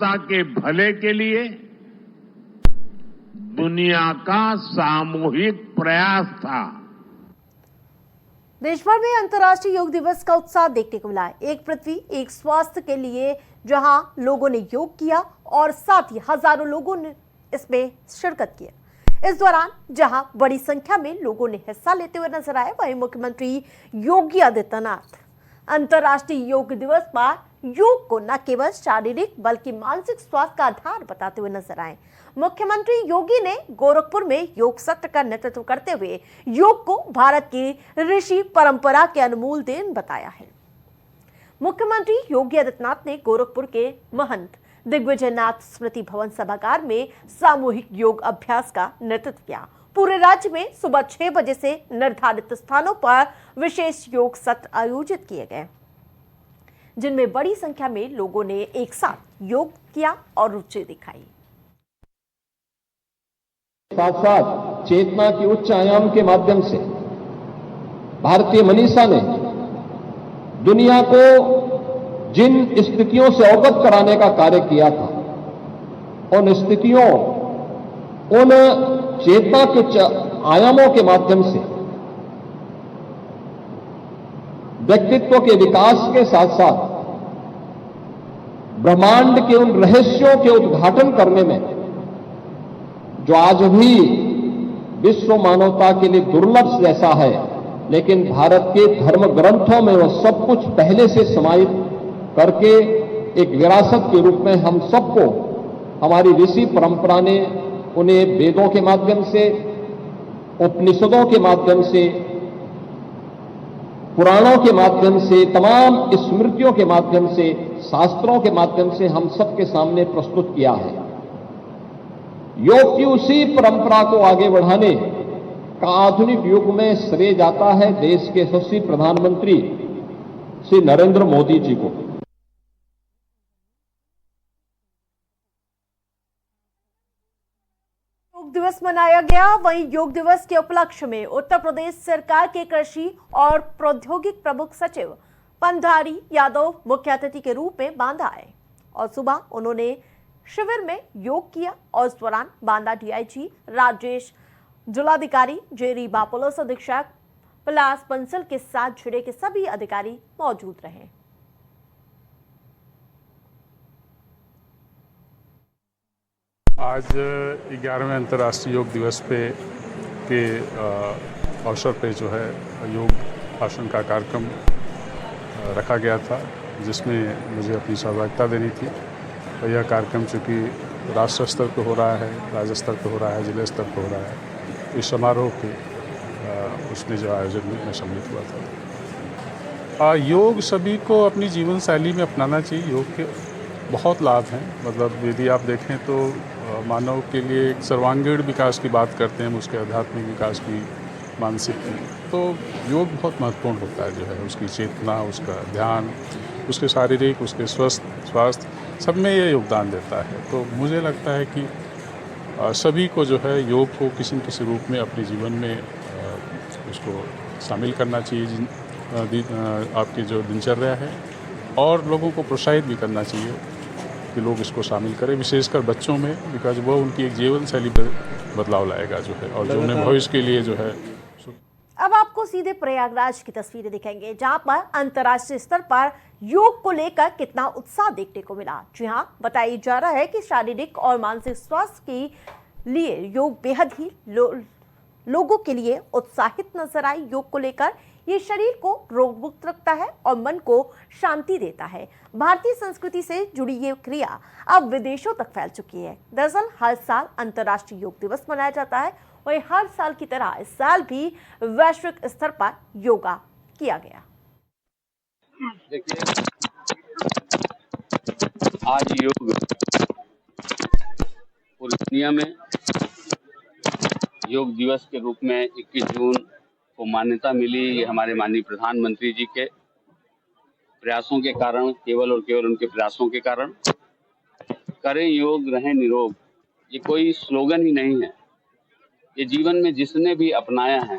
के भले के लिए दुनिया का सामूहिक प्रयास था। देश भर में अंतर्राष्ट्रीय योग दिवस का उत्साह देखने को मिला। एक पृथ्वी एक स्वास्थ्य के लिए जहां लोगों ने योग किया और साथ ही हजारों लोगों ने इसमें शिरकत की। इस दौरान जहां बड़ी संख्या में लोगों ने हिस्सा लेते हुए नजर आए, वहीं मुख्यमंत्री योगी आदित्यनाथ अंतर्राष्ट्रीय योग दिवस पर योग को न केवल शारीरिक बल्कि मानसिक स्वास्थ्य का आधार बताते हुए नजर आए। मुख्यमंत्री योगी ने गोरखपुर में योग सत्र का नेतृत्व करते हुए योग को भारत की ऋषि परंपरा के अनमोल देन बताया है। मुख्यमंत्री योगी आदित्यनाथ ने गोरखपुर के महंत दिग्विजयनाथ स्मृति भवन सभागार में सामूहिक योग अभ्यास का नेतृत्व किया। पूरे राज्य में सुबह 6 बजे से निर्धारित स्थानों पर विशेष योग सत्र आयोजित किए गए, जिनमें बड़ी संख्या में लोगों ने एक साथ योग किया और रुचि दिखाई। साथ साथ चेतना की उच्च आयाम के माध्यम से भारतीय मनीषा ने दुनिया को जिन स्थितियों से अवगत कराने का कार्य किया था, उन स्थितियों, उन चेतना के आयामों के माध्यम से व्यक्तित्व के विकास के साथ साथ ब्रह्मांड के उन रहस्यों के उद्घाटन करने में जो आज भी विश्व मानवता के लिए दुर्लभ जैसा है, लेकिन भारत के धर्म ग्रंथों में वह सब कुछ पहले से समाहित करके एक विरासत के रूप में हम सबको हमारी ऋषि परंपरा ने उन्हें वेदों के माध्यम से, उपनिषदों के माध्यम से, पुराणों के माध्यम से, तमाम स्मृतियों के माध्यम से, शास्त्रों के माध्यम से हम सबके सामने प्रस्तुत किया है। योग की उसी परंपरा को आगे बढ़ाने का आधुनिक युग में श्रेय जाता है देश के यशस्वी प्रधानमंत्री श्री नरेंद्र मोदी जी को। योग दिवस मनाया गया। वहीं योग दिवस के उपलक्ष्य में उत्तर प्रदेश सरकार के कृषि और प्रौद्योगिक प्रमुख सचिव पंधारी यादव मुख्य अतिथि के रूप में बांदा आए और सुबह उन्होंने शिविर में योग किया और इस दौरान बांदा डीआईजी राजेश, जिलाधिकारी जे रीवा, पुलिस अधीक्षक पलास बंसल के साथ जुड़े के सभी अधिकारी मौजूद रहे। आज 11वें अंतर्राष्ट्रीय योग दिवस के अवसर पे जो है योग भाषण का कार्यक्रम रखा गया था, जिसमें मुझे अपनी सहभागिता देनी थी। और यह कार्यक्रम चूँकि राष्ट्र स्तर पर हो रहा है, राज्य स्तर पर हो रहा है, जिला स्तर पर हो रहा है, इस समारोह के उसमें जो आयोजन में मैं सम्मिलित हुआ था। योग सभी को अपनी जीवन शैली में अपनाना चाहिए। योग के बहुत लाभ हैं। मतलब यदि आप देखें तो मानव के लिए एक सर्वांगीण विकास की बात करते हैं, उसके आध्यात्मिक विकास की, मानसिक की, तो योग बहुत महत्वपूर्ण होता है। जो है उसकी चेतना, उसका ध्यान, उसके शारीरिक, उसके स्वास्थ्य सब में ये योगदान देता है। तो मुझे लगता है कि सभी को जो है योग को किसी न किसी रूप में अपने जीवन में उसको शामिल करना चाहिए, आपकी जो दिनचर्या है, और लोगों को प्रोत्साहित भी करना चाहिए कि लोग इसको शामिल करें, विशेषकर बच्चों में, बिकॉज वो उनकी एक जीवन शैली पर बदलाव लाएगा जो है, और जो उन्हें भविष्य के लिए जो है। अब आपको सीधे प्रयागराज की तस्वीरें दिखाएंगे, जहां पर अंतर्राष्ट्रीय स्तर पर योग को लेकर कितना उत्साह देखने को मिला। जी हां, बताया जा रहा है कि शारीरिक और मानसिक स्वास्थ्य के लिए योग बेहद ही लोगों के लिए उत्साहित नजर आए। योग को लेकर ये शरीर को रोगमुक्त रखता है और मन को शांति देता है। भारतीय संस्कृति से जुड़ी ये क्रिया अब विदेशों तक फैल चुकी है। दरअसल हर साल अंतर्राष्ट्रीय योग दिवस मनाया जाता है, वही हर साल की तरह इस साल भी वैश्विक स्तर पर योगा किया गया। देखिए, आज योग पूरी दुनिया में योग दिवस के रूप में 21 जून को मान्यता मिली। ये हमारे माननीय प्रधानमंत्री जी के प्रयासों के कारण, केवल और केवल उनके प्रयासों के कारण। करें योग रहें निरोग, ये कोई स्लोगन ही नहीं है। ये जीवन में जिसने भी अपनाया है